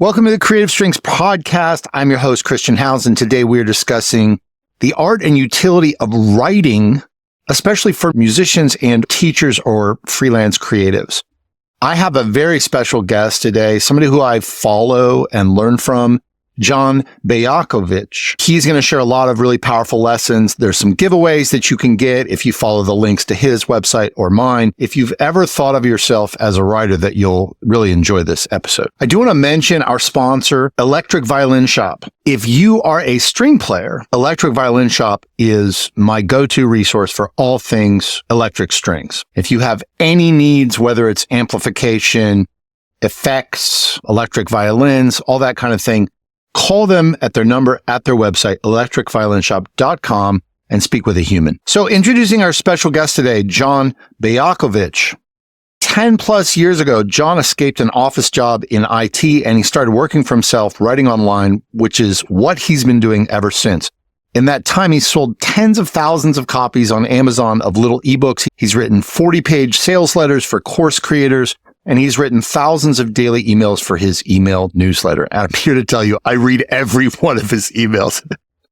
Welcome to the Creative Strengths Podcast. I'm your host, Christian Howes, and today we're discussing the art and utility of writing, especially for musicians and teachers or freelance creatives. I have a very special guest today, somebody who I follow and learn from, John Bejakovic. He's going to share a lot of really powerful lessons. There's some giveaways that you can get if you follow the links to his website or mine. If you've ever thought of yourself as a writer, that you'll really enjoy this episode. I do want to mention our sponsor, Electric Violin Shop. If you are a string player, Electric Violin Shop is my go-to resource for all things electric strings. If you have any needs, whether it's amplification, effects, electric violins, all that kind of thing, call them at their number at their website, electricviolinshop.com, and speak with a human. So introducing our special guest today, John Bejakovic. 10 plus years ago, John escaped an office job in IT and he started working for himself, writing online, which is what he's been doing ever since. In that time, he sold tens of thousands of copies on Amazon of little ebooks. He's written 40-page sales letters for course creators, and he's written thousands of daily emails for his email newsletter. And I'm here to tell you, I read every one of his emails.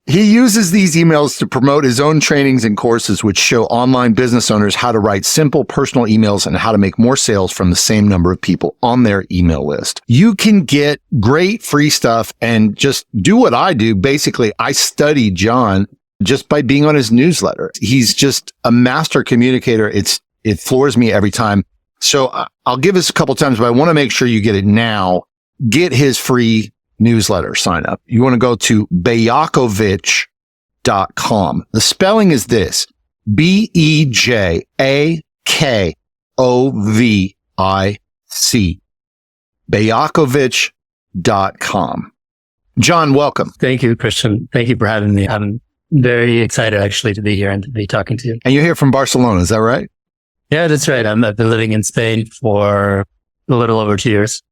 He uses these emails to promote his own trainings and courses, which show online business owners how to write simple personal emails and how to make more sales from the same number of people on their email list. You can get great free stuff and just do what I do. Basically, I study John just by being on his newsletter. He's just a master communicator. It floors me every time. So I'll give this a couple times, but I want to make sure you get it now. Get his free newsletter sign up. You want to go to bejakovic.com. The spelling is this: Bejakovic. Bejakovic.com. John, welcome. Thank you, Christian. Thank you for having me. I'm very excited actually to be here and to be talking to you. And you're here from Barcelona, is that right? Yeah, that's right. I've been living in Spain for a little over 2 years.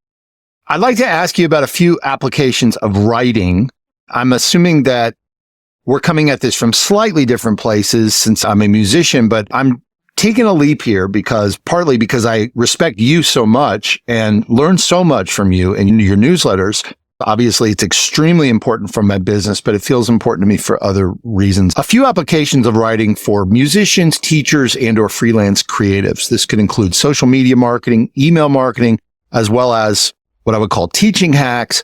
I'd like to ask you about a few applications of writing. I'm assuming that we're coming at this from slightly different places since I'm a musician, but I'm taking a leap here partly because I respect you so much and learn so much from you and your newsletters. Obviously, it's extremely important for my business, but it feels important to me for other reasons. A few applications of writing for musicians, teachers, and or freelance creatives. This could include social media marketing, email marketing, as well as what I would call teaching hacks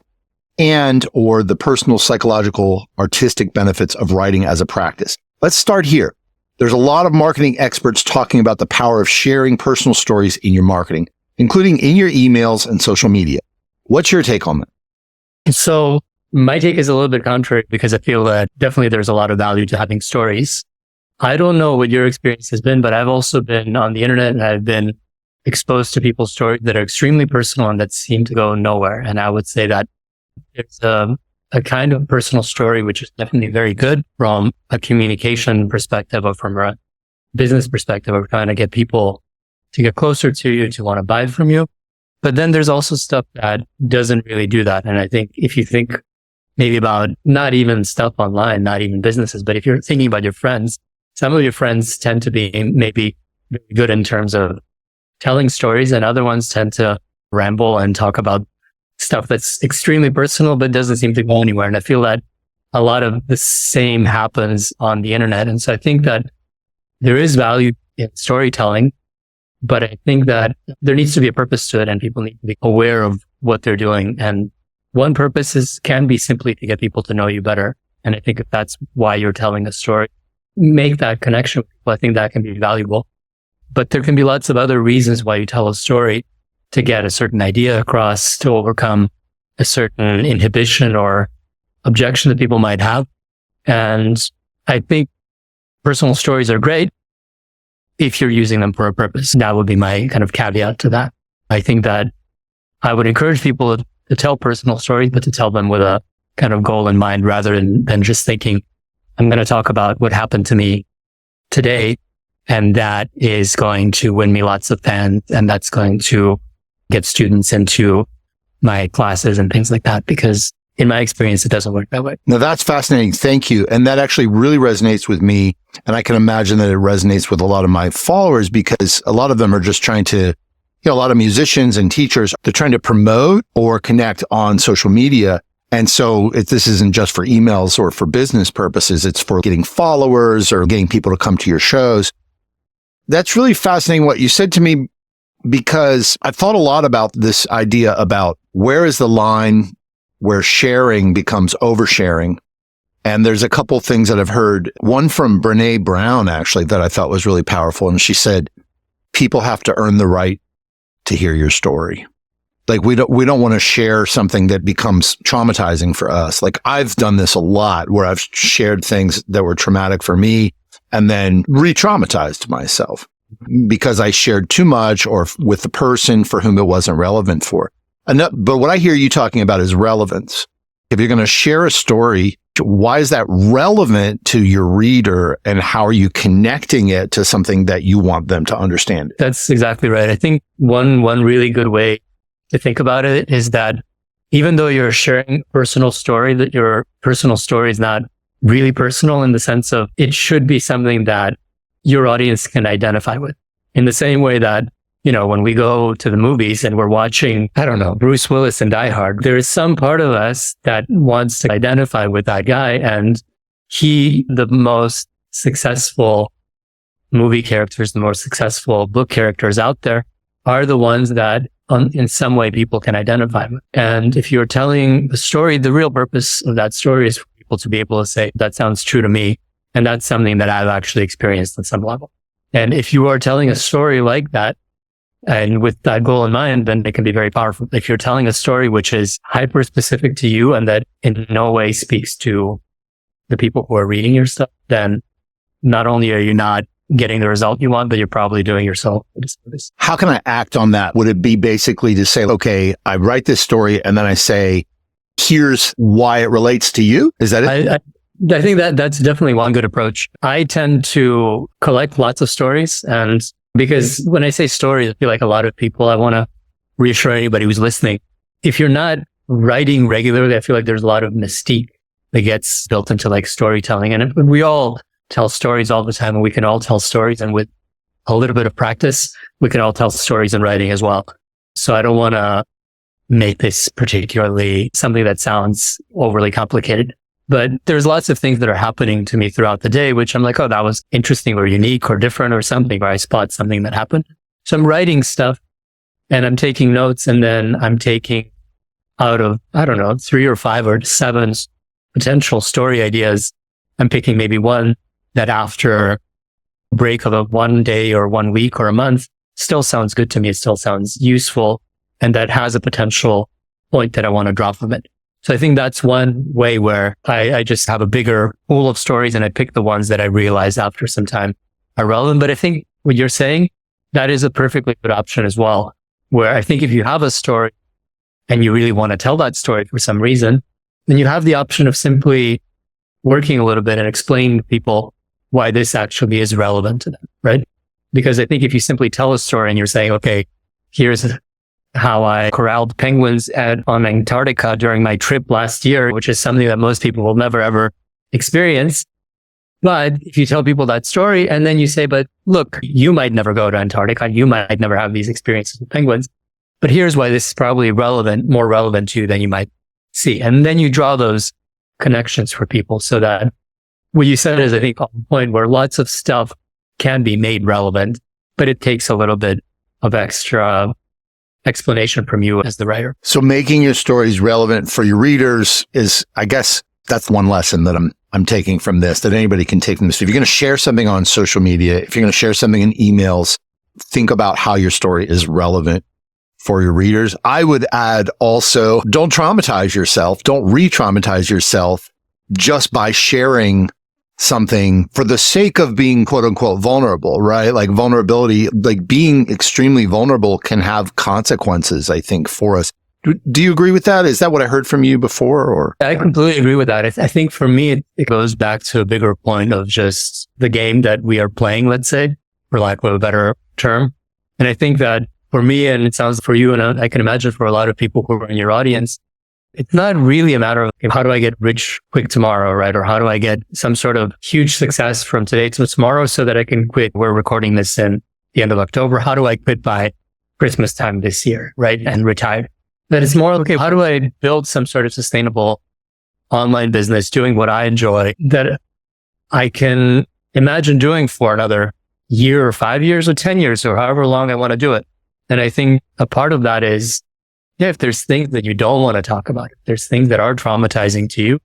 and or the personal, psychological, artistic benefits of writing as a practice. Let's start here. There's a lot of marketing experts talking about the power of sharing personal stories in your marketing, including in your emails and social media. What's your take on that? So my take is a little bit contrary because I feel that definitely there's a lot of value to having stories. I don't know what your experience has been, but I've also been on the internet and I've been exposed to people's stories that are extremely personal and that seem to go nowhere. And I would say that it's a kind of personal story, which is definitely very good from a communication perspective or from a business perspective of trying to get people to get closer to you, to want to buy from you. But then there's also stuff that doesn't really do that. And I think if you think maybe about not even stuff online, not even businesses, but if you're thinking about your friends, some of your friends tend to be maybe very good in terms of telling stories and other ones tend to ramble and talk about stuff that's extremely personal, but doesn't seem to go anywhere. And I feel that a lot of the same happens on the internet. And so I think that there is value in storytelling, but I think that there needs to be a purpose to it and people need to be aware of what they're doing. And one purpose can be simply to get people to know you better. And I think if that's why you're telling a story, make that connection with people. I think that can be valuable. But there can be lots of other reasons why you tell a story: to get a certain idea across, to overcome a certain inhibition or objection that people might have. And I think personal stories are great if you're using them for a purpose. That would be my kind of caveat to that. I think that I would encourage people to tell personal stories, but to tell them with a kind of goal in mind rather than just thinking, I'm going to talk about what happened to me today, and that is going to win me lots of fans, and that's going to get students into my classes and things like that, because in my experience, it doesn't work that way. Now, that's fascinating. Thank you. And that actually really resonates with me. And I can imagine that it resonates with a lot of my followers because a lot of them are just trying to a lot of musicians and teachers, they're trying to promote or connect on social media. And so this isn't just for emails or for business purposes. It's for getting followers or getting people to come to your shows. That's really fascinating what you said to me, because I've thought a lot about this idea about where is the line where sharing becomes oversharing. And there's a couple things that I've heard, one from Brene Brown, actually, that I thought was really powerful. And she said, people have to earn the right to hear your story. Like we don't want to share something that becomes traumatizing for us. Like I've done this a lot where I've shared things that were traumatic for me and then re-traumatized myself because I shared too much or with the person for whom it wasn't relevant for. But what I hear you talking about is relevance. If you're going to share a story, why is that relevant to your reader, and how are you connecting it to something that you want them to understand? That's exactly right. I think one really good way to think about it is that even though you're sharing a personal story, that your personal story is not really personal in the sense of it should be something that your audience can identify with. In the same way that, when we go to the movies and we're watching, I don't know, Bruce Willis in Die Hard, there is some part of us that wants to identify with that guy. And the most successful movie characters, the most successful book characters out there are the ones that in some way people can identify with. And if you're telling a story, the real purpose of that story is for people to be able to say, that sounds true to me. And that's something that I've actually experienced on some level. And if you are telling a story like that, and with that goal in mind, then it can be very powerful. If you're telling a story which is hyper specific to you and that in no way speaks to the people who are reading your stuff, then not only are you not getting the result you want, but you're probably doing yourself a disservice. How can I act on that? Would it be basically to say, okay, I write this story and then I say, here's why it relates to you? Is that it? I think that's definitely one good approach. I tend to collect lots of stories, and because when I say stories, I feel like a lot of people, I want to reassure anybody who's listening. If you're not writing regularly, I feel like there's a lot of mystique that gets built into like storytelling. And we all tell stories all the time, and we can all tell stories. And with a little bit of practice, we can all tell stories in writing as well. So I don't want to make this particularly something that sounds overly complicated. But there's lots of things that are happening to me throughout the day, which I'm like, oh, that was interesting or unique or different or something, or I spot something that happened. So I'm writing stuff and I'm taking notes, and then I'm taking out of, 3 or 5 or 7 potential story ideas. I'm picking maybe one that after a break of 1 day or 1 week or a month still sounds good to me. It still sounds useful, and that has a potential point that I want to drop from it. So I think that's one way where I just have a bigger pool of stories and I pick the ones that I realize after some time are relevant. But I think what you're saying, that is a perfectly good option as well, where I think if you have a story and you really want to tell that story for some reason, then you have the option of simply working a little bit and explaining to people why this actually is relevant to them, right? Because I think if you simply tell a story and you're saying, okay, here's how I corralled penguins on Antarctica during my trip last year, which is something that most people will never, ever experience. But if you tell people that story and then you say, but look, you might never go to Antarctica. You might never have these experiences with penguins. But here's why this is probably more relevant to you than you might see. And then you draw those connections for people so that what you said is, I think, on the point where lots of stuff can be made relevant, but it takes a little bit of extra explanation from you as the writer. So making your stories relevant for your readers is, I guess, that's one lesson that I'm taking from this, that anybody can take from this. If you're going to share something on social media, if you're going to share something in emails, think about how your story is relevant for your readers. I would add also, don't traumatize yourself. Don't re-traumatize yourself just by sharing something for the sake of being quote unquote vulnerable, right? Like vulnerability, like being extremely vulnerable can have consequences, I think, for us. Do you agree with that? Is that what I heard from you before? Or I completely agree with that. I think for me, it goes back to a bigger point of just the game that we are playing, let's say, for lack of a better term. And I think that for me, and it sounds for you, and I can imagine for a lot of people who are in your audience, it's not really a matter of how do I get rich quick tomorrow, right? Or how do I get some sort of huge success from today to tomorrow so that I can quit? We're recording this in the end of October. How do I quit by Christmas time this year, right? And retired. But it's more, okay, how do I build some sort of sustainable online business doing what I enjoy that I can imagine doing for another year or 5 years or 10 years or however long I want to do it. And I think a part of that is, if there's things that you don't want to talk about, if there's things that are traumatizing to you,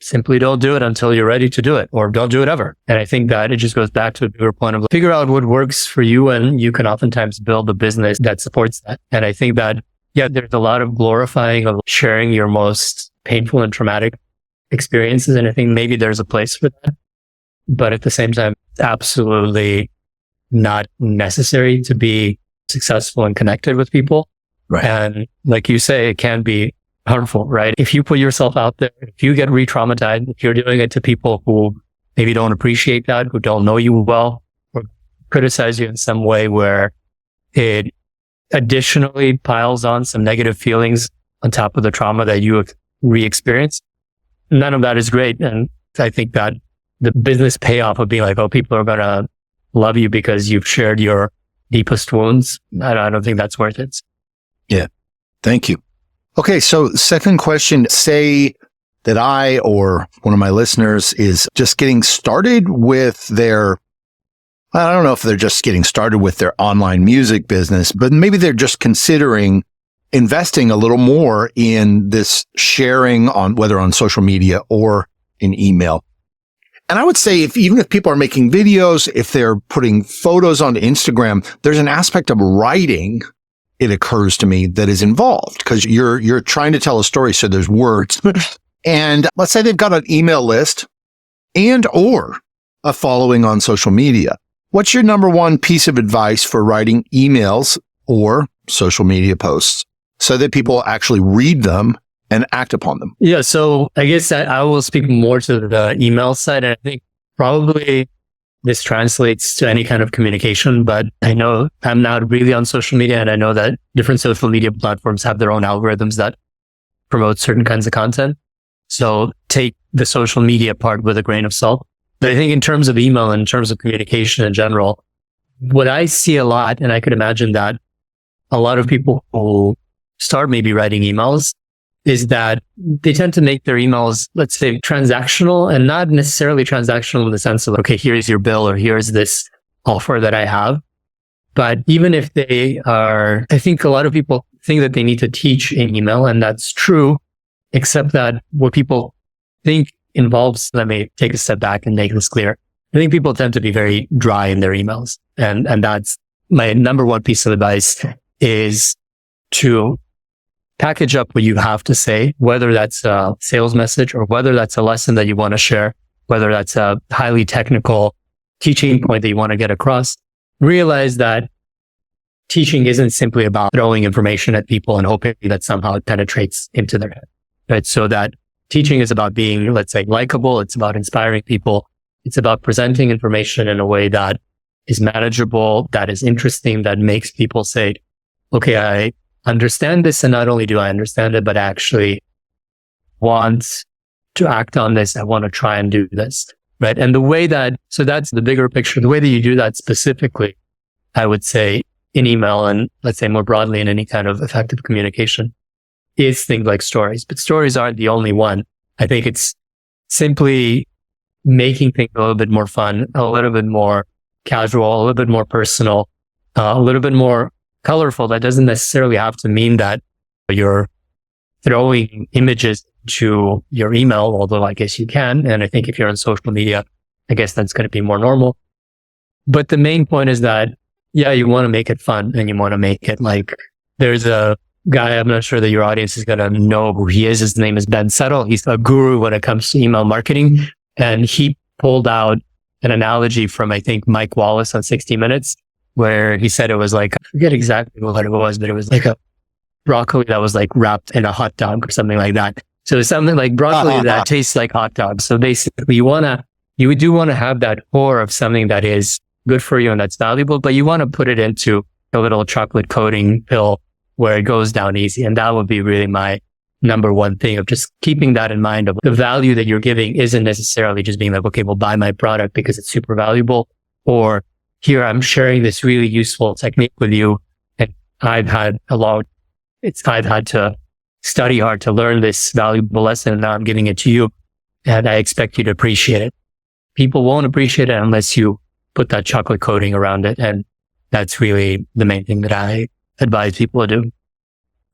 simply don't do it until you're ready to do it, or don't do it ever. And I think that it just goes back to a bigger point of figure out what works for you, and you can oftentimes build a business that supports that. And I think that, there's a lot of glorifying of sharing your most painful and traumatic experiences. And I think maybe there's a place for that. But at the same time, it's absolutely not necessary to be successful and connected with people. Right. And like you say, it can be harmful, right? If you put yourself out there, if you get re-traumatized, if you're doing it to people who maybe don't appreciate that, who don't know you well, or criticize you in some way where it additionally piles on some negative feelings on top of the trauma that you re-experienced, none of that is great. And I think that the business payoff of being like, oh, people are going to love you because you've shared your deepest wounds, I don't think that's worth it. Yeah. Thank you. Okay. So second question, say that I or one of my listeners is just getting started with I don't know if they're just getting started with their online music business, but maybe they're just considering investing a little more in this sharing on whether on social media or in email. And I would say even if people are making videos, if they're putting photos on Instagram, there's an aspect of writing, it occurs to me, that is involved because you're trying to tell a story. So there's words. And let's say they've got an email list and or a following on social media. What's your number one piece of advice for writing emails or social media posts so that people actually read them and act upon them? Yeah. So I guess I will speak more to the email side. And I think probably this translates to any kind of communication, but I know I'm not really on social media, and I know that different social media platforms have their own algorithms that promote certain kinds of content. So take the social media part with a grain of salt. But I think in terms of email and in terms of communication in general, what I see a lot, and I could imagine that a lot of people who start maybe writing emails, is that they tend to make their emails, let's say, transactional, and not necessarily transactional in the sense of, okay, here's your bill or here's this offer that I have. But even if they are, I think a lot of people think that they need to teach in email, and that's true, except that what people think involves, let me take a step back and make this clear. I think people tend to be very dry in their emails. And that's my number one piece of advice, is to package up what you have to say, whether that's a sales message or whether that's a lesson that you want to share, whether that's a highly technical teaching point that you want to get across. Realize that teaching isn't simply about throwing information at people and hoping that somehow it penetrates into their head, right? So that teaching is about being, let's say, likable. It's about inspiring people. It's about presenting information in a way that is manageable, that is interesting, that makes people say, okay, I understand this. And not only do I understand it, but I actually want to act on this. I want to try and do this, right? And the way that, so that's the bigger picture. The way that you do that specifically, I would say in email, and let's say more broadly in any kind of effective communication, is things like stories. But stories aren't the only one. I think it's simply making things a little bit more fun, a little bit more casual, a little bit more personal, a little bit more colorful. That doesn't necessarily have to mean that you're throwing images to your email, although I guess you can. And I think if you're on social media, I guess that's going to be more normal. But the main point is that, yeah, you want to make it fun, and you want to make it like, there's a guy, I'm not sure that your audience is going to know who he is. His name is Ben Settle. He's a guru when it comes to email marketing. And he pulled out an analogy from, I think, Mike Wallace on 60 Minutes, where he said it was like, I forget exactly what it was, but it was like a broccoli that was like wrapped in a hot dog or something like that. So it's something like broccoli that tastes like hot dog. So basically you do want to have that core of something that is good for you and that's valuable, but you want to put it into a little chocolate coating pill where it goes down easy. And that would be really my number one thing, of just keeping that in mind, of the value that you're giving isn't necessarily just being like, okay, well, buy my product because it's super valuable, or here I'm sharing this really useful technique with you, I've had to study hard to learn this valuable lesson, and now I'm giving it to you, and I expect you to appreciate it. People won't appreciate it unless you put that chocolate coating around it. And that's really the main thing that I advise people to do.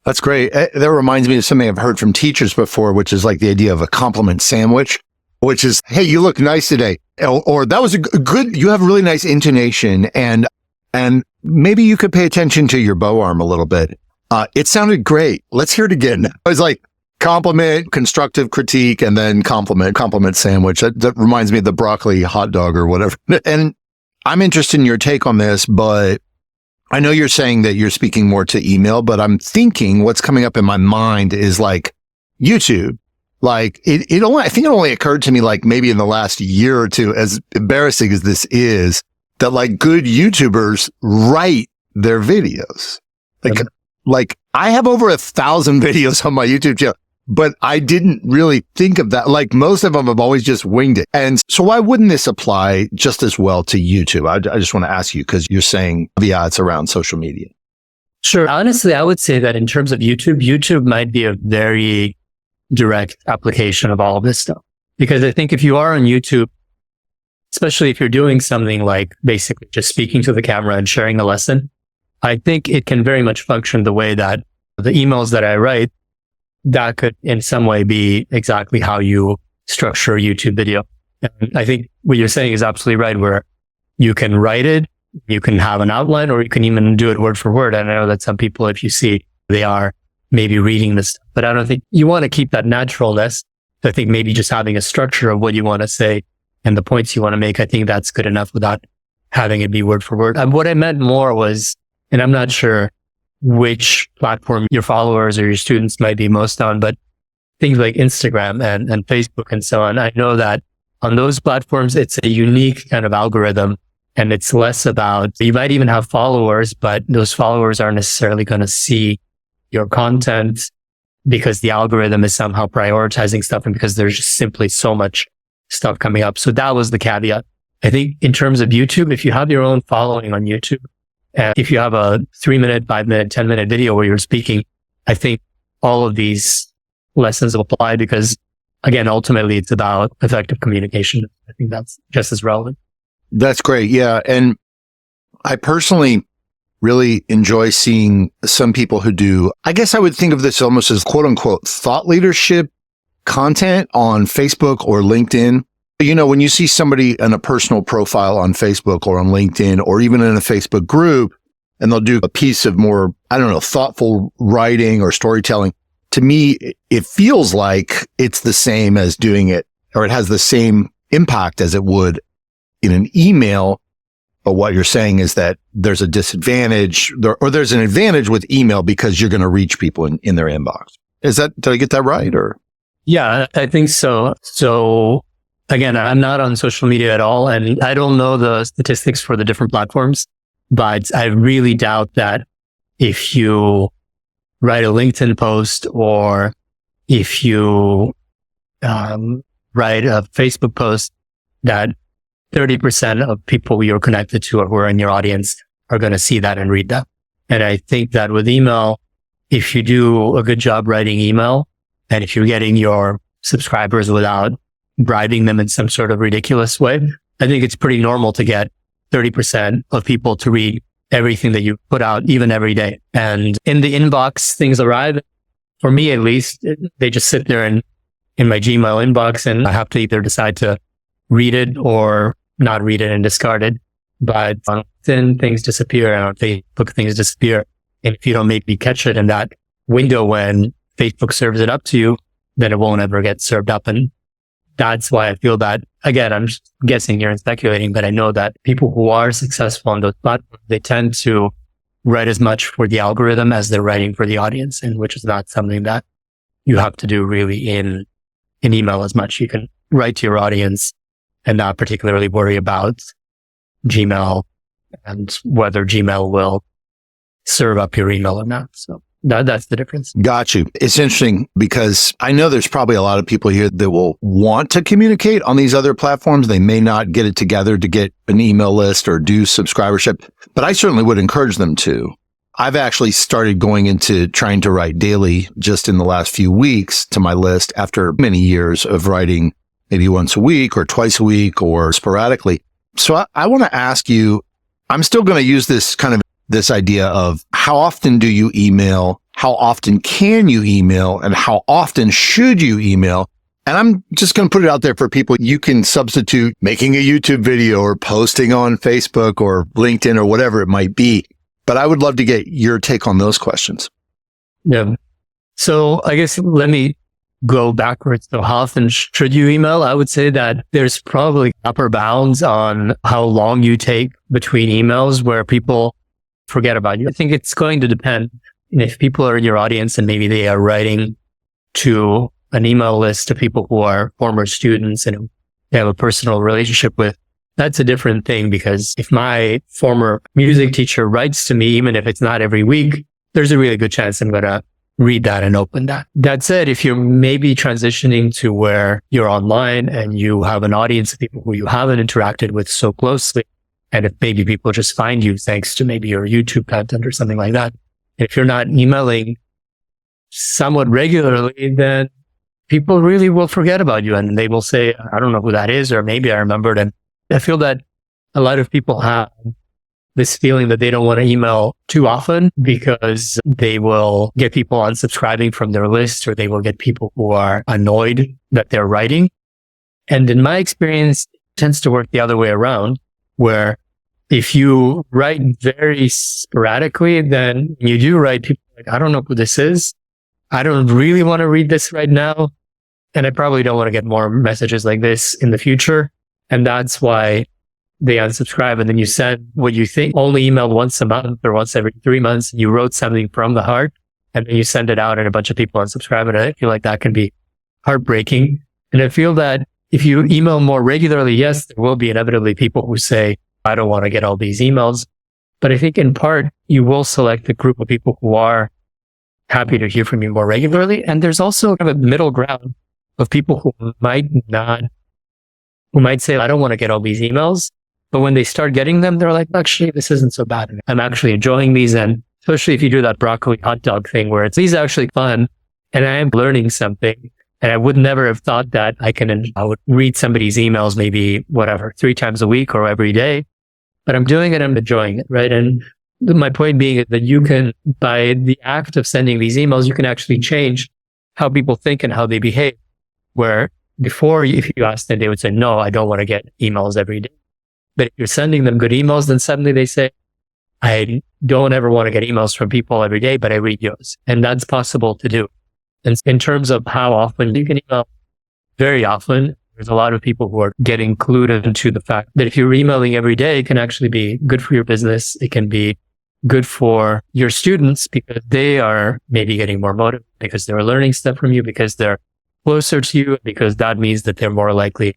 That's great. That reminds me of something I've heard from teachers before, which is like the idea of a compliment sandwich, which is, hey, you look nice today. Or that was a good, you have really nice intonation, and maybe you could pay attention to your bow arm a little bit. It sounded great. Let's hear it again. It was like compliment, constructive critique, and then compliment sandwich. That reminds me of the broccoli hot dog or whatever. And I'm interested in your take on this, but I know you're saying that you're speaking more to email, but I'm thinking what's coming up in my mind is like YouTube. Like I think it only occurred to me like maybe in the last year or two, as embarrassing as this is, that like good YouTubers write their videos. Like I have over 1,000 videos on my YouTube channel, but I didn't really think of that. Like most of them have always just winged it. And so why wouldn't this apply just as well to YouTube? I just want to ask you, because you're saying caveats around social media. Sure. Honestly, I would say that in terms of YouTube might be a very direct application of all of this stuff. Because I think if you are on YouTube, especially if you're doing something like basically just speaking to the camera and sharing a lesson, I think it can very much function the way that the emails that I write, that could in some way be exactly how you structure a YouTube video. And I think what you're saying is absolutely right, where you can write it, you can have an outline, or you can even do it word for word. And I know that some people, if you see, they are maybe reading this, but I don't think you want to keep that naturalness. I think maybe just having a structure of what you want to say and the points you want to make, I think that's good enough without having it be word for word. And what I meant more was, and I'm not sure which platform your followers or your students might be most on, but things like Instagram and Facebook and so on. I know that on those platforms, it's a unique kind of algorithm, and it's less about, you might even have followers, but those followers aren't necessarily going to see your content because the algorithm is somehow prioritizing stuff, and because there's just simply so much stuff coming up. So that was the caveat. I think in terms of YouTube, if you have your own following on YouTube, and if you have a 3-minute, 5-minute, 10-minute video where you're speaking, I think all of these lessons apply, because again, ultimately it's about effective communication. I think that's just as relevant. That's great. Yeah. And I personally really enjoy seeing some people who do, I guess I would think of this almost as quote unquote thought leadership content on Facebook or LinkedIn. You know, when you see somebody in a personal profile on Facebook or on LinkedIn or even in a Facebook group, and they'll do a piece of more, I don't know, thoughtful writing or storytelling, to me, it feels like it's the same as doing it, or it has the same impact as it would in an email. But what you're saying is that there's a disadvantage, or there's an advantage with email because you're going to reach people in their inbox. Did I get that right? Or? Yeah, I think so. So again, I'm not on social media at all, and I don't know the statistics for the different platforms, but I really doubt that if you write a LinkedIn post or if you write a Facebook post, that 30% of people you're connected to or who are in your audience are going to see that and read that. And I think that with email, if you do a good job writing email, and if you're getting your subscribers without bribing them in some sort of ridiculous way, I think it's pretty normal to get 30% of people to read everything that you put out, even every day. And in the inbox, things arrive. For me, at least, they just sit there in my Gmail inbox, and I have to either decide to read it or not read it and discard it. But on LinkedIn, things disappear, and on Facebook, things disappear. And if you don't maybe catch it in that window when Facebook serves it up to you, then it won't ever get served up. And that's why I feel that, again, I'm just guessing here and speculating, but I know that people who are successful on those platforms, they tend to write as much for the algorithm as they're writing for the audience, and which is not something that you have to do really in email as much. You can write to your audience and not particularly worry about Gmail and whether Gmail will serve up your email or not. So that's the difference. Got you. It's interesting because I know there's probably a lot of people here that will want to communicate on these other platforms. They may not get it together to get an email list or do subscribership, but I certainly would encourage them to. I've actually started going into trying to write daily just in the last few weeks to my list after many years of writing maybe once a week or twice a week or sporadically. So I want to ask you, I'm still going to use this idea of how often do you email? How often can you email? And how often should you email? And I'm just going to put it out there for people. You can substitute making a YouTube video or posting on Facebook or LinkedIn or whatever it might be. But I would love to get your take on those questions. Yeah. So I guess let me go backwards. So how often should you email? I would say that there's probably upper bounds on how long you take between emails where people forget about you. I think it's going to depend. If people are in your audience and maybe they are writing to an email list of people who are former students and they have a personal relationship with, that's a different thing, because if my former music teacher writes to me, even if it's not every week, there's a really good chance I'm going to read that and open that. That said, if you're maybe transitioning to where you're online and you have an audience of people who you haven't interacted with so closely, and if maybe people just find you thanks to maybe your YouTube content or something like that, if you're not emailing somewhat regularly, then people really will forget about you and they will say, I don't know who that is, or maybe I remembered. And I feel that a lot of people have this feeling that they don't want to email too often because they will get people unsubscribing from their list, or they will get people who are annoyed that they're writing. And in my experience, it tends to work the other way around, where if you write very sporadically, then you do write people like, I don't know who this is. I don't really want to read this right now. And I probably don't want to get more messages like this in the future. And that's why they unsubscribe. And then you send what you think only email once a month or once every 3 months. You wrote something from the heart and then you send it out and a bunch of people unsubscribe. And I feel like that can be heartbreaking. And I feel that if you email more regularly, yes, there will be inevitably people who say, I don't want to get all these emails. But I think in part, you will select a group of people who are happy to hear from you more regularly. And there's also kind of a middle ground of people who might say, I don't want to get all these emails. But when they start getting them, they're like, actually, this isn't so bad. I'm actually enjoying these. And especially if you do that broccoli hot dog thing where these are actually fun and I am learning something. And I would never have thought that I would read somebody's emails maybe 3 times a week or every day. But I'm doing it, I'm enjoying it, right? And my point being that you can, by the act of sending these emails, you can actually change how people think and how they behave. Where before, if you asked them, they would say, no, I don't want to get emails every day. But if you're sending them good emails, then suddenly they say, I don't ever want to get emails from people every day, but I read yours. And that's possible to do. And in terms of how often you can email, very often, there's a lot of people who are getting clued into the fact that if you're emailing every day, it can actually be good for your business. It can be good for your students because they are maybe getting more motivated because they're learning stuff from you, because they're closer to you, because that means that they're more likely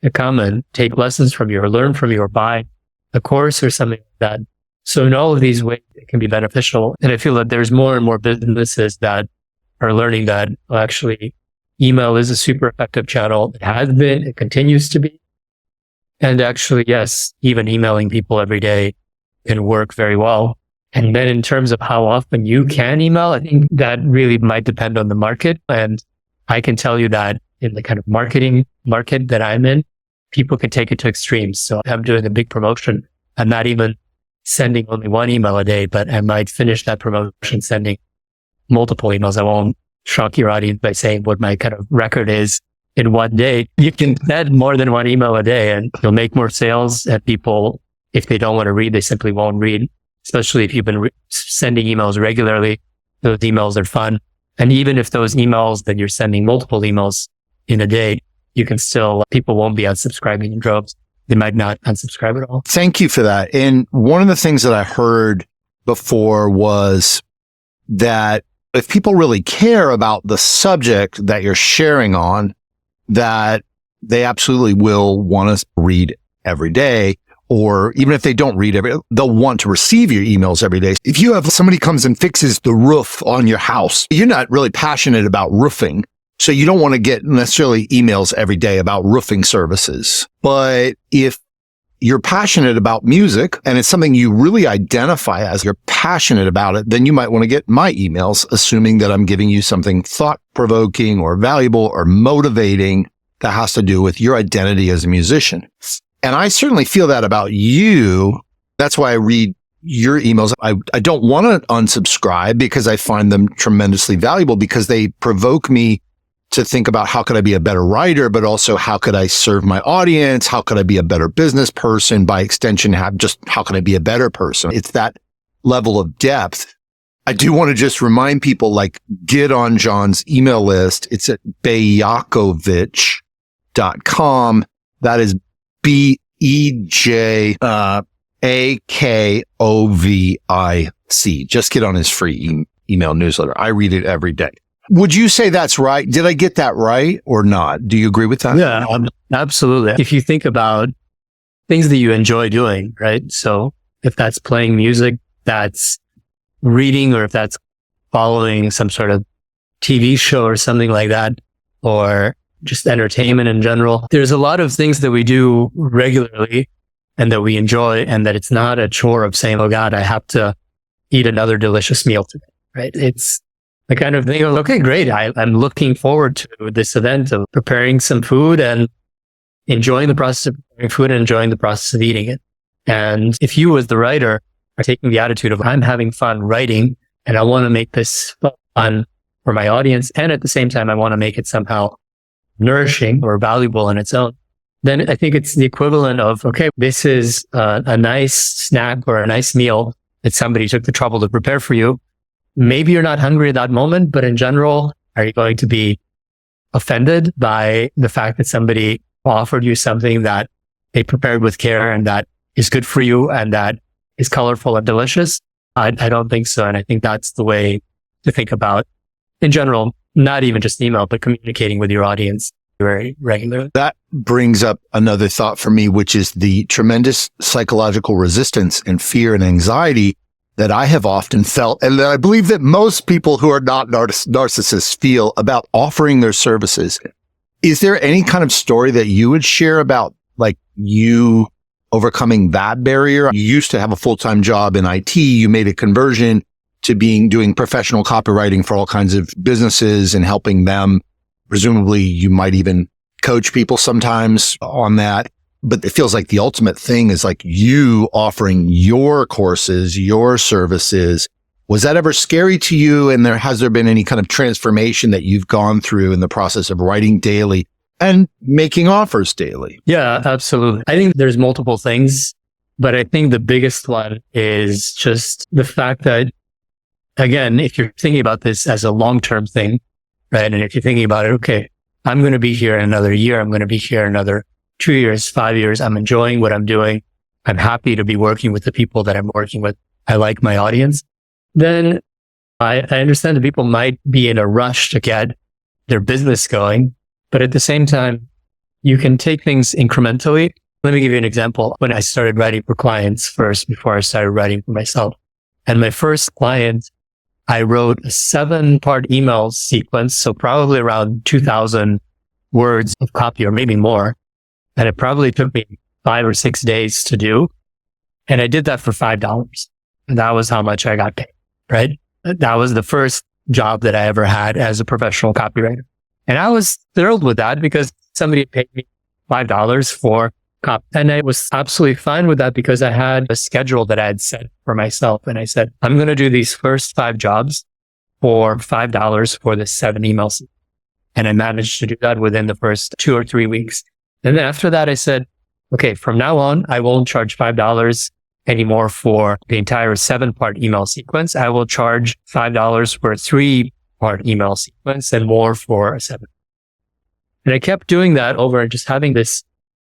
to come and take lessons from you or learn from you or buy a course or something like that. So in all of these ways, it can be beneficial. And I feel that there's more and more businesses that are learning that actually email is a super effective channel. It has been, it continues to be. And actually, yes, even emailing people every day can work very well. And then in terms of how often you can email, I think that really might depend on the market. And I can tell you that in the kind of marketing market that I'm in, people can take it to extremes. So I'm doing a big promotion. I'm not even sending only one email a day, but I might finish that promotion sending multiple emails. I won't shock your audience by saying what my kind of record is in one day. You can send more than one email a day and you'll make more sales. And people, if they don't want to read, they simply won't read, especially if you've been sending emails regularly. Those emails are fun. And even if those emails that you're sending multiple emails in a day, you can still, people won't be unsubscribing in droves. They might not unsubscribe at all. Thank you for that. And one of the things that I heard before was that if people really care about the subject that you're sharing on, that they absolutely will want to read every day. Or even if they don't read they'll want to receive your emails every day. If you have somebody comes and fixes the roof on your house, you're not really passionate about roofing. So you don't want to get necessarily emails every day about roofing services. But if you're passionate about music and it's something you really identify as, you're passionate about it, then you might want to get my emails, assuming that I'm giving you something thought-provoking or valuable or motivating that has to do with your identity as a musician. And I certainly feel that about you. That's why I read your emails. I don't want to unsubscribe because I find them tremendously valuable because they provoke me to think about how could I be a better writer, but also how could I serve my audience? How could I be a better business person? By extension, how can I be a better person? It's that level of depth. I do want to just remind people, like, get on John's email list. It's at Bejakovic.com. That is Bejakovic. Just get on his free email newsletter. I read it every day. Would you say that's right? Did I get that right or not? Do you agree with that? Yeah, absolutely. If you think about things that you enjoy doing, right? So if that's playing music, that's reading, or if that's following some sort of TV show or something like that, or just entertainment in general, there's a lot of things that we do regularly and that we enjoy, and that it's not a chore of saying, oh God, I have to eat another delicious meal today, right? It's the kind of thing of, okay, great. I'm looking forward to this event of preparing some food and enjoying the process of preparing food and enjoying the process of eating it. And if you as the writer are taking the attitude of, I'm having fun writing and I want to make this fun for my audience, and at the same time, I want to make it somehow nourishing or valuable in its own, then I think it's the equivalent of, okay, this is a nice snack or a nice meal that somebody took the trouble to prepare for you. Maybe you're not hungry at that moment, but in general, are you going to be offended by the fact that somebody offered you something that they prepared with care and that is good for you and that is colorful and delicious? I don't think so. And I think that's the way to think about, in general, not even just email, but communicating with your audience very regularly. That brings up another thought for me, which is the tremendous psychological resistance and fear and anxiety that I have often felt, and that I believe that most people who are not narcissists feel about offering their services. Is there any kind of story that you would share about, like, you overcoming that barrier? You used to have a full-time job in IT. You made a conversion to doing professional copywriting for all kinds of businesses and helping them. Presumably, you might even coach people sometimes on that. But it feels like the ultimate thing is like you offering your courses, your services. Was that ever scary to you? And has there been any kind of transformation that you've gone through in the process of writing daily and making offers daily? Yeah, absolutely. I think there's multiple things, but I think the biggest one is just the fact that, again, if you're thinking about this as a long-term thing, right? And if you're thinking about it, okay, I'm going to be here in another year. I'm going to be here another 2 years, 5 years. I'm enjoying what I'm doing. I'm happy to be working with the people that I'm working with. I like my audience. Then I understand that people might be in a rush to get their business going, but at the same time, you can take things incrementally. Let me give you an example. When I started writing for clients first, before I started writing for myself, and my first client, I wrote a 7-part email sequence. So probably around 2,000 words of copy or maybe more. And it probably took me 5 or 6 days to do. And I did that for $5. And that was how much I got paid, right? That was the first job that I ever had as a professional copywriter. And I was thrilled with that because somebody paid me $5 for copy. And I was absolutely fine with that because I had a schedule that I had set for myself. And I said, I'm going to do these first 5 jobs for $5 for the 7 emails. And I managed to do that within the first 2 or 3 weeks. And then after that, I said, okay, from now on, I won't charge $5 anymore for the entire 7-part email sequence. I will charge $5 for a 3-part email sequence and more for a 7. And I kept doing that over and just having this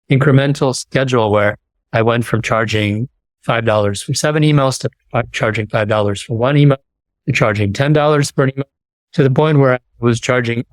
incremental schedule where I went from charging $5 for 7 emails to charging $5 for 1 email to charging $10 per email, to the point where I was charging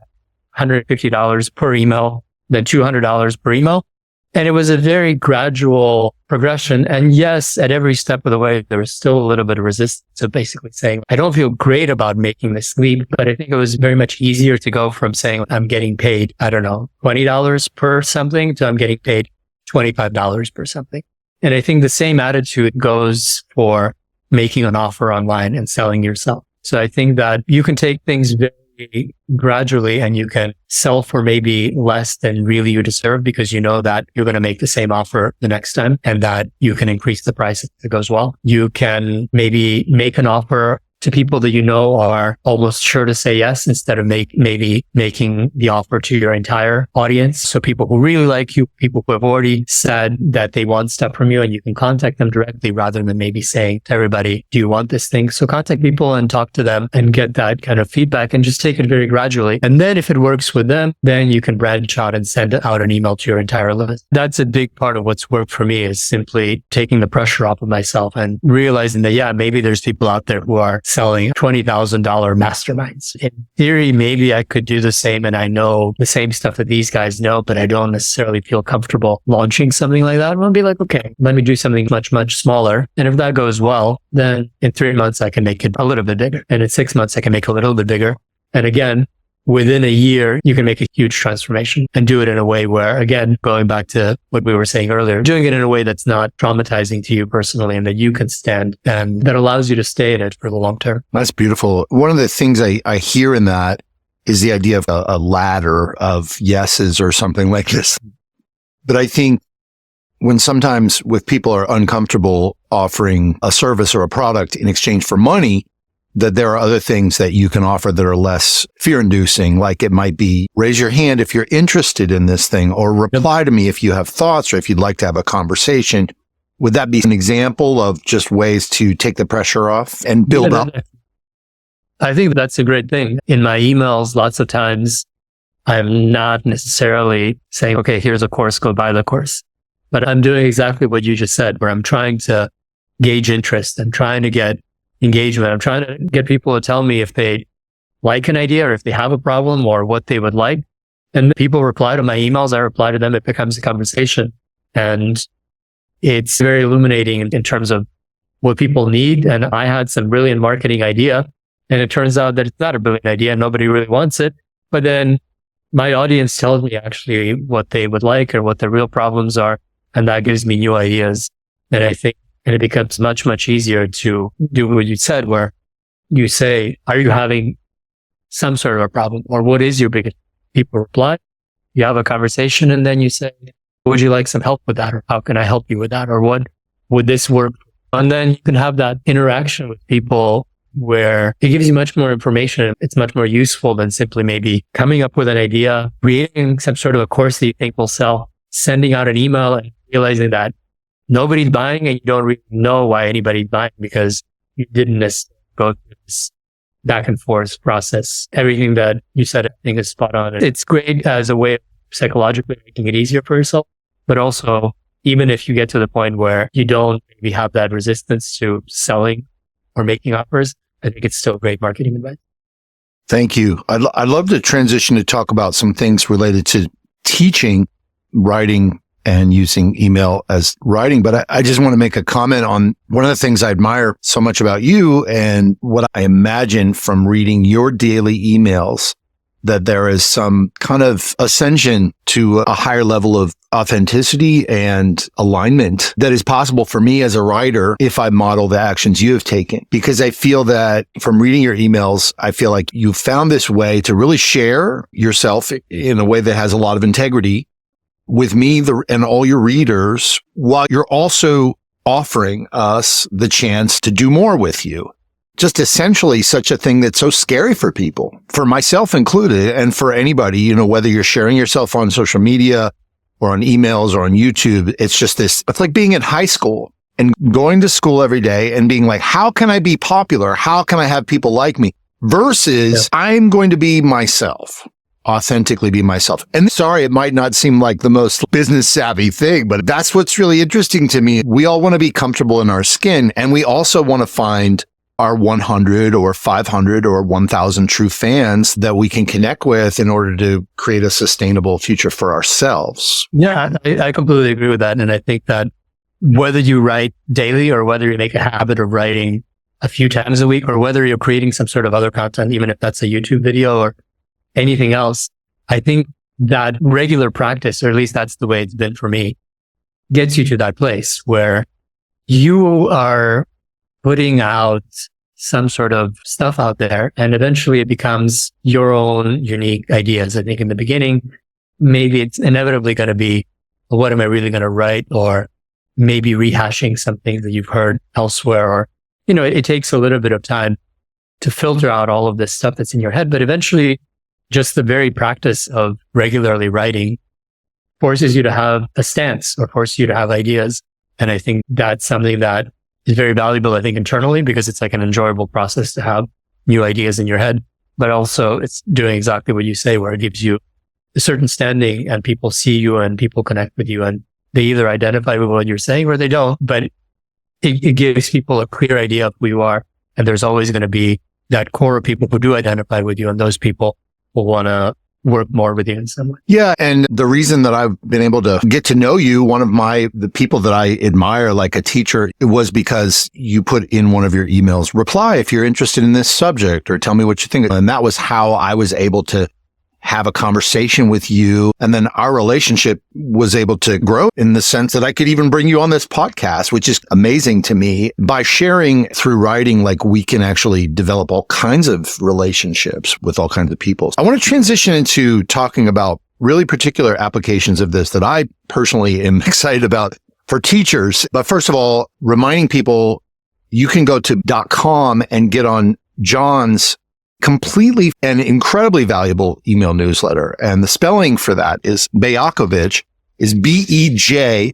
$150 per email, then $200 per email. And it was a very gradual progression. And yes, at every step of the way, there was still a little bit of resistance of basically saying, I don't feel great about making this leap, but I think it was very much easier to go from saying I'm getting paid, I don't know, $20 per something to I'm getting paid $25 per something. And I think the same attitude goes for making an offer online and selling yourself. So I think that you can take things very gradually and you can sell for maybe less than really you deserve because you know that you're going to make the same offer the next time and that you can increase the price if it goes well. You can maybe make an offer to people that you know are almost sure to say yes instead of maybe making the offer to your entire audience. So people who really like you, people who have already said that they want stuff from you and you can contact them directly rather than maybe saying to everybody, do you want this thing? So contact people and talk to them and get that kind of feedback and just take it very gradually. And then if it works with them, then you can branch out and send out an email to your entire list. That's a big part of what's worked for me is simply taking the pressure off of myself and realizing that, yeah, maybe there's people out there who are selling $20,000 masterminds. In theory, maybe I could do the same and I know the same stuff that these guys know, but I don't necessarily feel comfortable launching something like that. I'll be like, okay, let me do something much, much smaller. And if that goes well, then in 3 months, I can make it a little bit bigger. And in 6 months, I can make it a little bit bigger. And again, within a year, you can make a huge transformation and do it in a way where, again, going back to what we were saying earlier, doing it in a way that's not traumatizing to you personally and that you can stand and that allows you to stay in it for the long term. That's beautiful. One of the things I hear in that is the idea of a ladder of yeses or something like this. But I think when sometimes with people are uncomfortable offering a service or a product in exchange for money, that there are other things that you can offer that are less fear-inducing, like it might be raise your hand if you're interested in this thing or reply to me if you have thoughts or if you'd like to have a conversation. Would that be an example of just ways to take the pressure off and build up? I think that's a great thing. In my emails, lots of times I'm not necessarily saying, okay, here's a course, go buy the course. But I'm doing exactly what you just said, where I'm trying to gauge interest. I'm trying to get engagement. I'm trying to get people to tell me if they like an idea or if they have a problem or what they would like. And people reply to my emails. I reply to them. It becomes a conversation. And it's very illuminating in terms of what people need. And I had some brilliant marketing idea. And it turns out that it's not a brilliant idea. Nobody really wants it. But then my audience tells me actually what they would like or what their real problems are. And that gives me new ideas. And I think and it becomes much, much easier to do what you said, where you say, are you having some sort of a problem? Or what is your biggest? People reply, you have a conversation, and then you say, would you like some help with that? Or how can I help you with that? Or what would this work? And then you can have that interaction with people where it gives you much more information. It's much more useful than simply maybe coming up with an idea, creating some sort of a course that you think will sell, sending out an email and realizing that nobody's buying and you don't really know why anybody's buying because you didn't necessarily go through this back and forth process. Everything that you said, I think, is spot on. It's great as a way of psychologically making it easier for yourself, but also even if you get to the point where you don't maybe have that resistance to selling or making offers, I think it's still great marketing advice. Thank you. I'd love to transition to talk about some things related to teaching, writing, and using email as writing. But I just want to make a comment on one of the things I admire so much about you and what I imagine from reading your daily emails, that there is some kind of ascension to a higher level of authenticity and alignment that is possible for me as a writer if I model the actions you have taken. Because I feel that from reading your emails, I feel like you found this way to really share yourself in a way that has a lot of integrity with me and all your readers, while you're also offering us the chance to do more with you. Just essentially such a thing that's so scary for people, for myself included, and for anybody, whether you're sharing yourself on social media or on emails or on YouTube. It's just this, it's like being in high school and going to school every day and being like, how can I be popular? How can I have people like me? Versus I'm going to be myself. Authentically be myself. And sorry, it might not seem like the most business savvy thing, but that's what's really interesting to me. We all want to be comfortable in our skin, and we also want to find our 100 or 500 or 1,000 true fans that we can connect with in order to create a sustainable future for ourselves. Yeah, I completely agree with that. And I think that whether you write daily or whether you make a habit of writing a few times a week, or whether you're creating some sort of other content, even if that's a YouTube video or anything else, I think that regular practice, or at least that's the way it's been for me, gets you to that place where you are putting out some sort of stuff out there, and eventually it becomes your own unique ideas. I think in the beginning, maybe it's inevitably going to be, what am I really going to write? Or maybe rehashing something that you've heard elsewhere, or, it takes a little bit of time to filter out all of this stuff that's in your head. But eventually, just the very practice of regularly writing forces you to have a stance or forces you to have ideas. And I think that's something that is very valuable, I think, internally, because it's like an enjoyable process to have new ideas in your head. But also it's doing exactly what you say, where it gives you a certain standing and people see you and people connect with you, and they either identify with what you're saying or they don't. But it gives people a clear idea of who you are. And there's always going to be that core of people who do identify with you, and those people will want to work more with you in some way. Yeah. And the reason that I've been able to get to know you, one of the people that I admire, like a teacher, it was because you put in one of your emails, reply if you're interested in this subject, or tell me what you think. And that was how I was able to have a conversation with you. And then our relationship was able to grow in the sense that I could even bring you on this podcast, which is amazing to me. By sharing through writing, like, we can actually develop all kinds of relationships with all kinds of people. I want to transition into talking about really particular applications of this that I personally am excited about for teachers. But first of all, reminding people, you can go to .com and get on John's completely and incredibly valuable email newsletter. And the spelling for that is Bejakovic, is Bejakovic.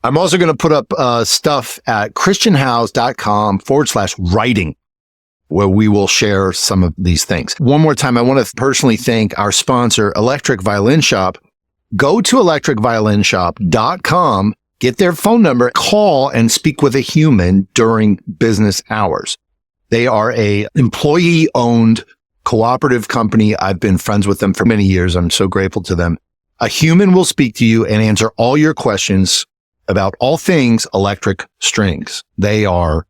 I'm also going to put up stuff at christianhouse.com/writing, where we will share some of these things. One more time, I want to personally thank our sponsor, Electric Violin Shop. Go to electricviolinshop.com. Get their phone number, call and speak with a human during business hours. They are a employee-owned cooperative company. I've been friends with them for many years. I'm so grateful to them. A human will speak to you and answer all your questions about all things electric strings. They are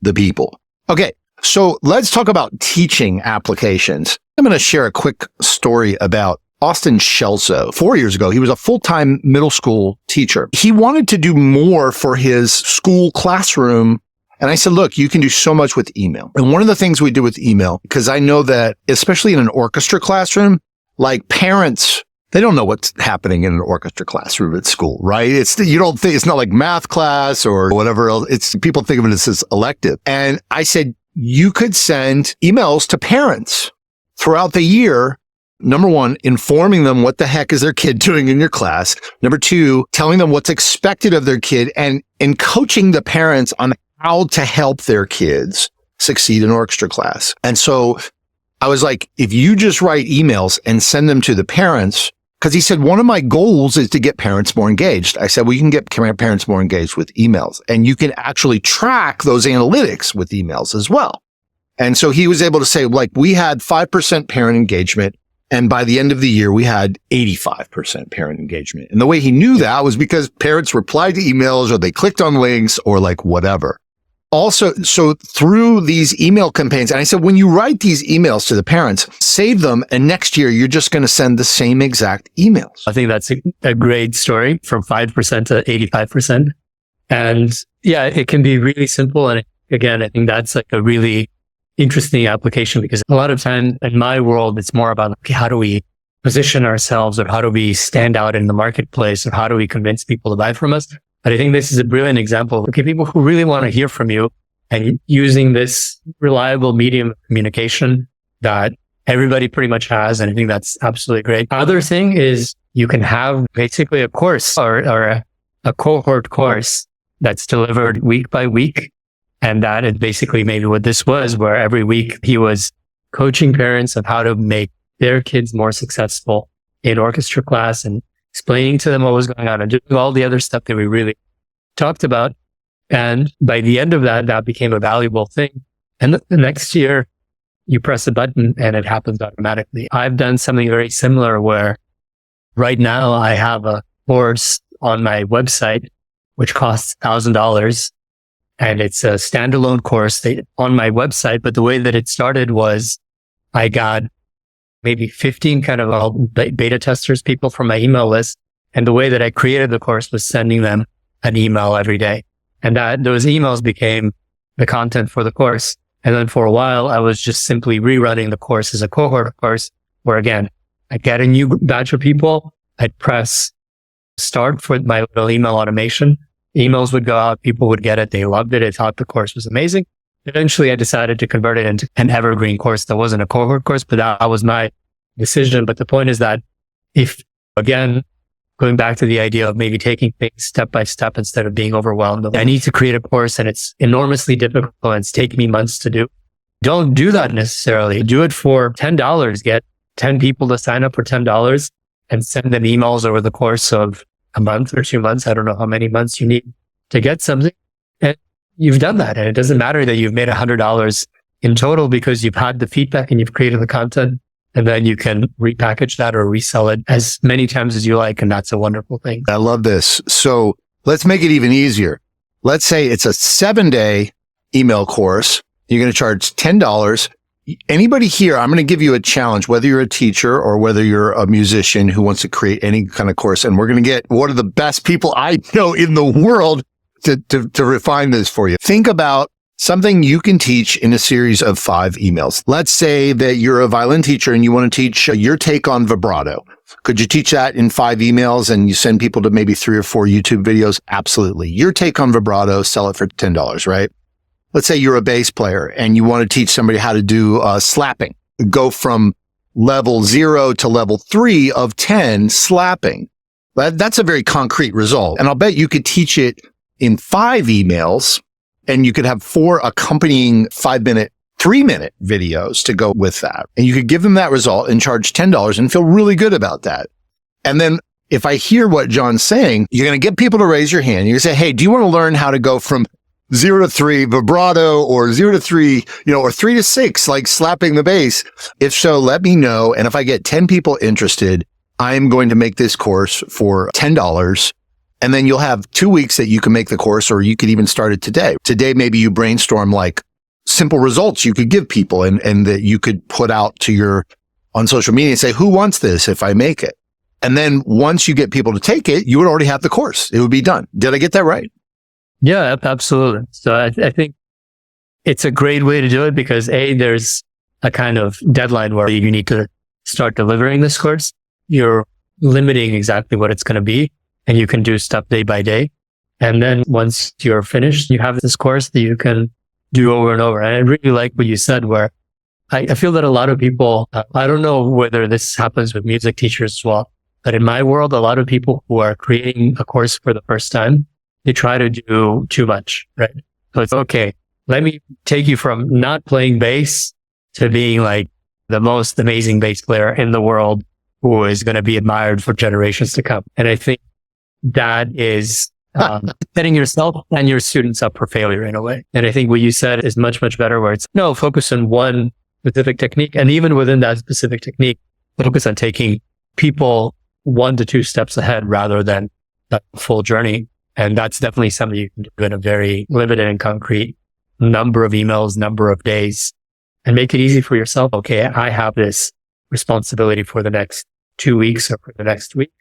the people. Okay, so let's talk about teaching applications. I'm going to share a quick story about Austin Shelso. 4 years ago, he was a full-time middle school teacher. He wanted to do more for his school classroom. And I said, look, you can do so much with email. And one of the things we do with email, because I know that especially in an orchestra classroom, like, parents, they don't know what's happening in an orchestra classroom at school, right? It's not like math class or whatever else. People think of it as this elective. And I said, you could send emails to parents throughout the year. Number one, informing them what the heck is their kid doing in your class. Number two, telling them what's expected of their kid, and coaching the parents on how to help their kids succeed in orchestra class. And so I was like, if you just write emails and send them to the parents, because he said, one of my goals is to get parents more engaged. I said, well, you can get parents more engaged with emails, and you can actually track those analytics with emails as well. And so he was able to say, like, we had 5% parent engagement. And by the end of the year, we had 85% parent engagement. And the way he knew that was because parents replied to emails, or they clicked on links, or like whatever. Also, so through these email campaigns, and I said, when you write these emails to the parents, save them. And next year, you're just going to send the same exact emails. I think that's a great story, from 5% to 85%. And yeah, it can be really simple. And again, I think that's like a really interesting application, because a lot of time in my world, it's more about, okay, how do we position ourselves, or how do we stand out in the marketplace, or how do we convince people to buy from us? But I think this is a brilliant example of, okay, people who really want to hear from you, and using this reliable medium of communication that everybody pretty much has. And I think that's absolutely great. Other thing is, you can have basically a course or a cohort course that's delivered week by week. And that is basically maybe what this was, where every week he was coaching parents of how to make their kids more successful in orchestra class, and explaining to them what was going on, and doing all the other stuff that we really talked about. And by the end of that, that became a valuable thing. And the next year, you press a button and it happens automatically. I've done something very similar, where right now I have a course on my website, which costs $1,000. And it's a standalone course on my website. But the way that it started was, I got maybe 15 kind of beta testers, people from my email list. And the way that I created the course was sending them an email every day. And those emails became the content for the course. And then for a while, I was just simply rerunning the course as a cohort course, where again, I get a new batch of people. I'd press start for my little email automation. Emails would go out. People would get it. They loved it. They thought the course was amazing. Eventually, I decided to convert it into an evergreen course that wasn't a cohort course, but that was my decision. But the point is that if, again, going back to the idea of maybe taking things step by step instead of being overwhelmed, I need to create a course and it's enormously difficult and it's taken me months to do. Don't do that necessarily. Do it for $10. Get 10 people to sign up for $10 and send them emails over the course of a month or 2 months. I don't know how many months you need to get something. And you've done that. And it doesn't matter that you've made $100 in total because you've had the feedback and you've created the content. And then you can repackage that or resell it as many times as you like. And that's a wonderful thing. I love this. So let's make it even easier. Let's say it's a 7-day email course. You're going to charge $10. Anybody here, I'm going to give you a challenge, whether you're a teacher or whether you're a musician who wants to create any kind of course. And we're going to get one of the best people I know in the world to refine this for you. Think about something you can teach in a series of 5 emails. Let's say that you're a violin teacher and you want to teach your take on vibrato. Could you teach that in 5 emails and you send people to maybe 3 or 4 YouTube videos? Absolutely. Your take on vibrato, sell it for $10, right? Let's say you're a bass player and you want to teach somebody how to do slapping. Go from level 0 to level 3 of 10 slapping. That's a very concrete result. And I'll bet you could teach it in 5 emails and you could have 4 accompanying 5-minute, 3-minute videos to go with that. And you could give them that result and charge $10 and feel really good about that. And then if I hear what John's saying, you're going to get people to raise your hand. You're going to say, hey, do you want to learn how to go from 0 to 3 vibrato or 0 to 3, or 3 to 6, like slapping the bass? If so, let me know. And if I get 10 people interested, I'm going to make this course for $10. And then you'll have 2 weeks that you can make the course, or you could even start it today. Today, maybe you brainstorm like simple results you could give people and that you could put out to on social media and say, who wants this if I make it? And then once you get people to take it, you would already have the course. It would be done. Did I get that right? Yeah, absolutely. So I think it's a great way to do it because there's a kind of deadline where you need to start delivering this course. You're limiting exactly what it's going to be. And you can do stuff day by day. And then once you're finished, you have this course that you can do over and over. And I really like what you said, where I feel that a lot of people, I don't know whether this happens with music teachers as well, but in my world, a lot of people who are creating a course for the first time, they try to do too much, right? So it's okay. Let me take you from not playing bass to being like the most amazing bass player in the world who is going to be admired for generations to come. And I think that is setting yourself and your students up for failure in a way. And I think what you said is much, much better, where it's focus on one specific technique. And even within that specific technique, focus on taking people 1 to 2 steps ahead rather than that full journey. And that's definitely something you can do in a very limited and concrete number of emails, number of days, and make it easy for yourself. Okay, I have this responsibility for the next 2 weeks or for the next week,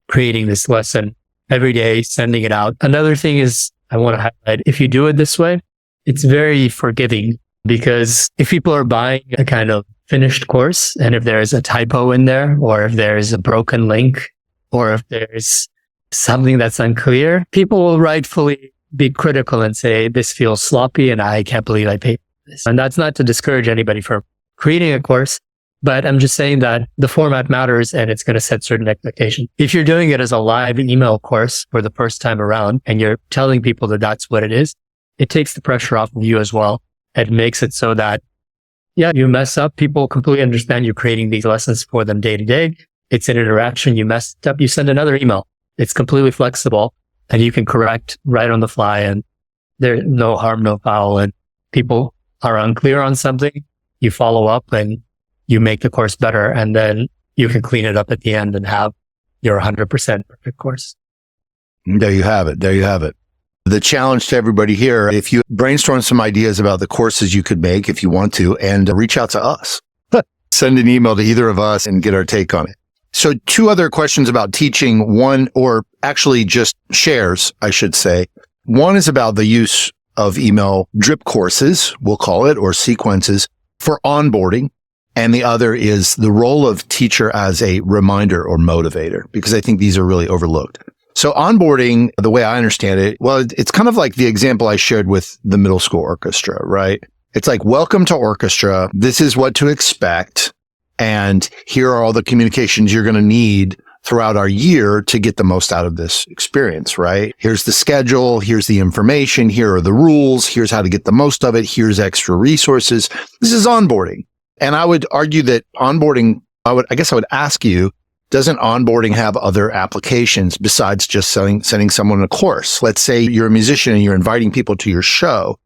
creating this lesson every day, sending it out. Another thing is I want to highlight, if you do it this way, it's very forgiving, because if people are buying a kind of finished course, and if there's a typo in there, or if there's a broken link, or if there's something that's unclear, people will rightfully be critical and say, this feels sloppy and I can't believe I paid for this. And that's not to discourage anybody from creating a course, but I'm just saying that the format matters and it's going to set certain expectations. If you're doing it as a live email course for the first time around and you're telling people that that's what it is, it takes the pressure off of you as well. It makes it so that, you mess up. People completely understand you're creating these lessons for them day to day. It's an interaction. You messed up. You send another email. It's completely flexible and you can correct right on the fly, and there's no harm, no foul. And people are unclear on something, you follow up and you make the course better, and then you can clean it up at the end and have your 100% perfect course. There you have it. There you have it. The challenge to everybody here, if you brainstorm some ideas about the courses you could make if you want to, and reach out to us. send an email to either of us and get our take on it. So 2 other questions about teaching. One, or actually just shares, I should say. One is about the use of email drip courses, we'll call it, or sequences for onboarding. And the other is the role of teacher as a reminder or motivator, because I think these are really overlooked. So onboarding, the way I understand it, well, it's kind of like the example I shared with the middle school orchestra, right? It's like, welcome to orchestra. This is what to expect. And here are all the communications you're going to need throughout our year to get the most out of this experience, right? Here's the schedule. Here's the information. Here are the rules. Here's how to get the most of it. Here's extra resources. This is onboarding. And I would argue that onboarding, I guess I would ask you, doesn't onboarding have other applications besides just sending someone a course? Let's say you're a musician and you're inviting people to your show.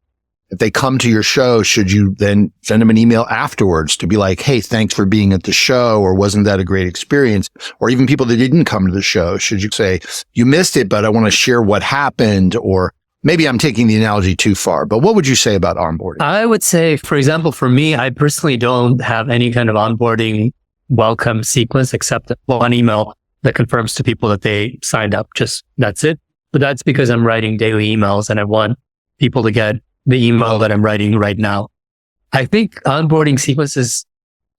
If they come to your show, should you then send them an email afterwards to be like, hey, thanks for being at the show, or wasn't that a great experience? Or even people that didn't come to the show, should you say, you missed it, but I want to share what happened? Or maybe I'm taking the analogy too far, but what would you say about onboarding? I would say, for example, for me, I personally don't have any kind of onboarding welcome sequence except one email that confirms to people that they signed up. Just that's it. But that's because I'm writing daily emails and I want people to get the email that I'm writing right now. I think onboarding sequences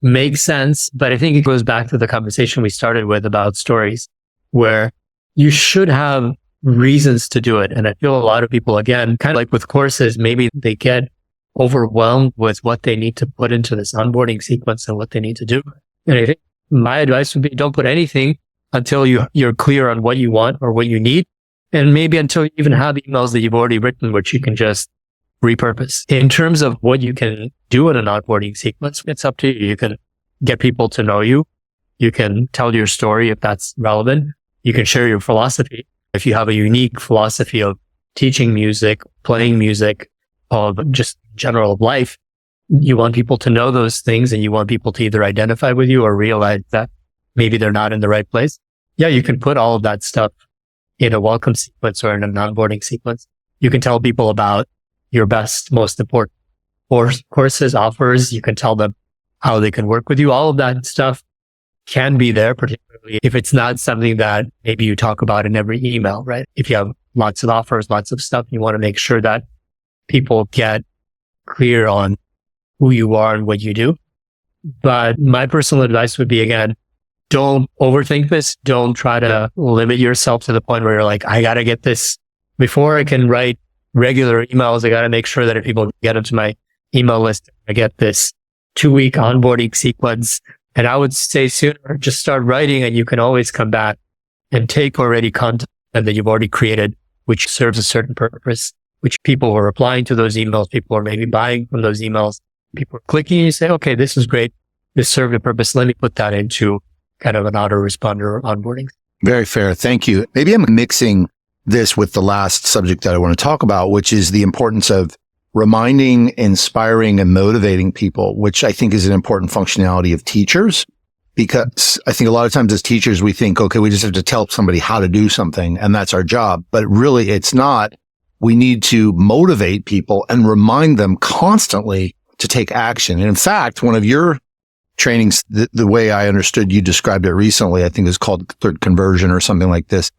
make sense, but I think it goes back to the conversation we started with about stories, where you should have reasons to do it. And I feel a lot of people, again, kind of like with courses, maybe they get overwhelmed with what they need to put into this onboarding sequence and what they need to do. And I think my advice would be, don't put anything until you're clear on what you want or what you need. And maybe until you even have emails that you've already written, which you can just repurpose. In terms of what you can do in an onboarding sequence, it's up to you. You can get people to know you. You can tell your story if that's relevant. You can share your philosophy. If you have a unique philosophy of teaching music, playing music, of just general life, you want people to know those things and you want people to either identify with you or realize that maybe they're not in the right place. Yeah, you can put all of that stuff in a welcome sequence or in an onboarding sequence. You can tell people about your best, most important courses, offers. You can tell them how they can work with you. All of that stuff can be there, particularly if it's not something that maybe you talk about in every email, right? If you have lots of offers, lots of stuff, you want to make sure that people get clear on who you are and what you do. But my personal advice would be, again, don't overthink this. Don't try to limit yourself to the point where you're like, I got to get this before I can write regular emails. I got to make sure that if people get into my email list, I get this 2-week onboarding sequence. And I would say sooner, just start writing and you can always come back and take already content that you've already created, which serves a certain purpose, which people are replying to those emails. People are maybe buying from those emails. People are clicking and you say, okay, this is great. This served a purpose. Let me put that into kind of an autoresponder onboarding. Very fair. Thank you. Maybe I'm mixing this with the last subject that I want to talk about, which is the importance of reminding, inspiring, and motivating people, which I think is an important functionality of teachers, because I think a lot of times as teachers, we think, okay, we just have to tell somebody how to do something and that's our job. But really it's not. We need to motivate people and remind them constantly to take action. And in fact, one of your trainings, the way I understood you described it recently, I think is called third conversion or something like this,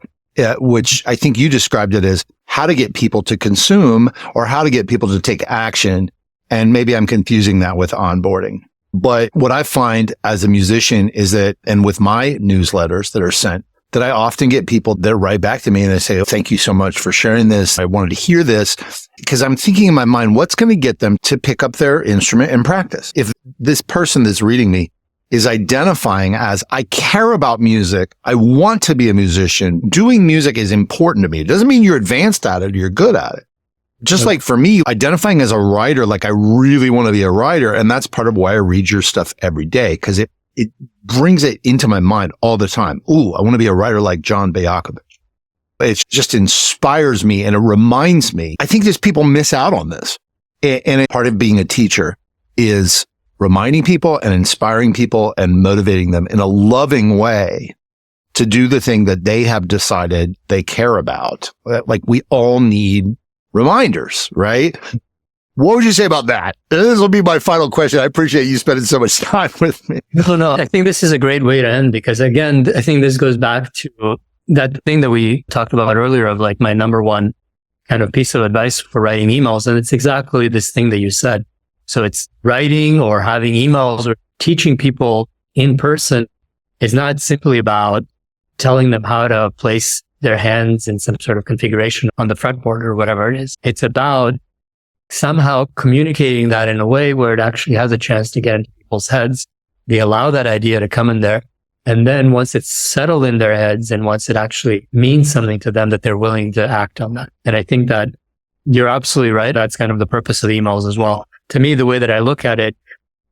which I think you described it as how to get people to consume or how to get people to take action. And maybe I'm confusing that with onboarding. But what I find as a musician is that, and with my newsletters that are sent, that I often get people that write back to me and they say, oh, thank you so much for sharing this. I wanted to hear this, because I'm thinking in my mind, what's going to get them to pick up their instrument and practice? If this person that's reading me is identifying as, I care about music, I want to be a musician, doing music is important to me. It doesn't mean you're advanced at it or you're good at it. Just like for me, identifying as a writer, like I really want to be a writer. And that's part of why I read your stuff every day, because it brings it into my mind all the time. Ooh, I want to be a writer like John Bejakovic. It just inspires me and it reminds me. I think there's people miss out on this. And part of being a teacher is reminding people and inspiring people and motivating them in a loving way to do the thing that they have decided they care about. Like we all need reminders, right? What would you say about that? This will be my final question. I appreciate you spending so much time with me. No. I think this is a great way to end because, again, I think this goes back to that thing that we talked about earlier of like my number one kind of piece of advice for writing emails. And it's exactly this thing that you said. So it's writing or having emails or teaching people in person is not simply about telling them how to place their hands in some sort of configuration on the fretboard or whatever it is. It's about somehow communicating that in a way where it actually has a chance to get into people's heads. They allow that idea to come in there. And then once it's settled in their heads and once it actually means something to them, that they're willing to act on that. And I think that you're absolutely right. That's kind of the purpose of emails as well. To me, the way that I look at it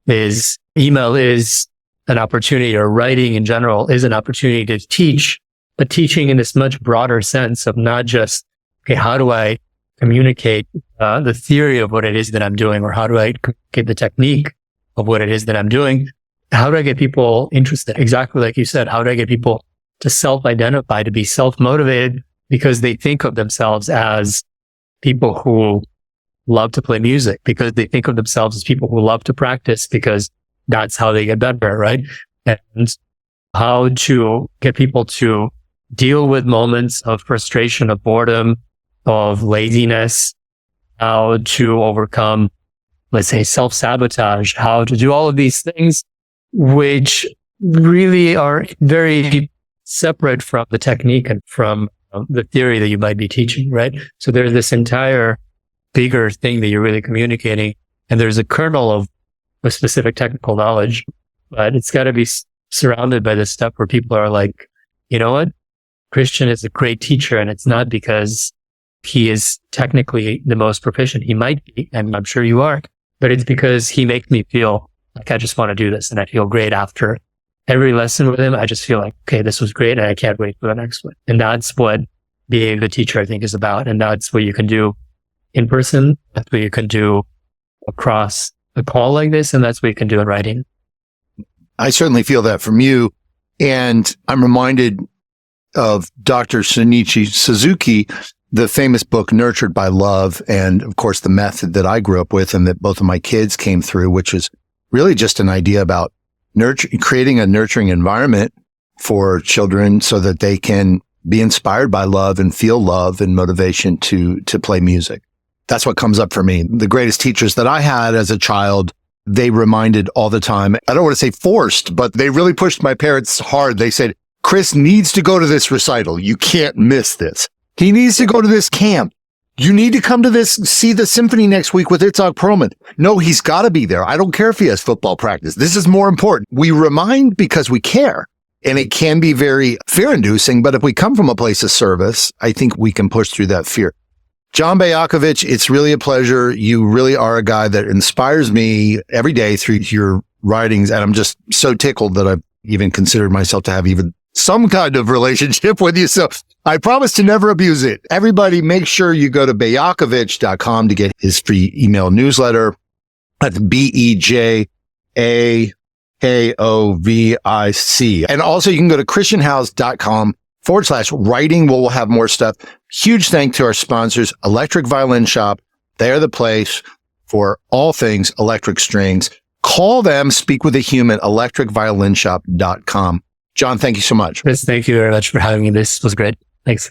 is email is an opportunity, or writing in general is an opportunity to teach, but teaching in this much broader sense of not just, okay, how do I communicate the theory of what it is that I'm doing, or how do I communicate the technique of what it is that I'm doing? How do I get people interested? Exactly like you said, how do I get people to self-identify, to be self-motivated because they think of themselves as people who love to play music, because they think of themselves as people who love to practice because that's how they get better, right? And how to get people to deal with moments of frustration, of boredom, of laziness, how to overcome, let's say, self-sabotage, how to do all of these things, which really are very separate from the technique and from the theory that you might be teaching, right? So there's this entire bigger thing that you're really communicating, and there's a kernel of a specific technical knowledge, but it's got to be surrounded by this stuff where people are like, you know what? Christian is a great teacher, and it's not because he is technically the most proficient. He might be, and I'm sure you are, but it's because he makes me feel like I just want to do this, and I feel great after every lesson with him. I just feel like, okay, this was great, and I can't wait for the next one. And that's what being the teacher, I think, is about. And that's what you can do in person. That's what you can do across a call like this. And that's what you can do in writing. I certainly feel that from you. And I'm reminded of Dr. Shinichi Suzuki, the famous book, Nurtured by Love. And of course, the method that I grew up with and that both of my kids came through, which is really just an idea about creating a nurturing environment for children so that they can be inspired by love and feel love and motivation to play music. That's what comes up for me. The greatest teachers that I had as a child, they reminded all the time. I don't want to say forced, but they really pushed my parents hard. They said, Chris needs to go to this recital. You can't miss this. He needs to go to this camp. You need to come to this, see the symphony next week with Itzhak Perlman. No, he's got to be there. I don't care if he has football practice. This is more important. We remind because we care. And it can be very fear-inducing, but if we come from a place of service, I think we can push through that fear. John Bejakovic, it's really a pleasure. You really are a guy that inspires me every day through your writings. And I'm just so tickled that I've even considered myself to have even some kind of relationship with you. So I promise to never abuse it. Everybody, make sure you go to bejakovic.com to get his free email newsletter. That's Bejakovic. And also you can go to christianhouse.com/writing where we'll have more stuff. Huge thank to our sponsors, Electric Violin Shop. They're the place for all things electric strings. Call them, speak with a human, electricviolinshop.com. John, thank you so much. Chris, thank you very much for having me. This was great. Thanks.